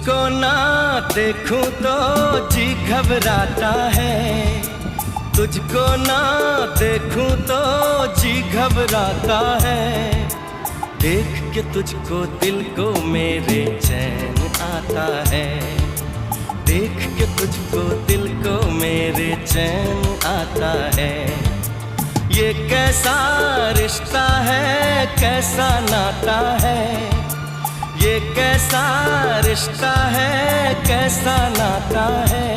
तुझको ना देखूं तो जी घबराता है, तुझको ना देखूं तो जी घबराता है। देख के तुझको दिल को मेरे चैन आता है, देख के तुझको दिल को मेरे चैन आता है। ये कैसा रिश्ता है, कैसा नाता है, ये कैसा रिश्ता है, कैसा नाता है।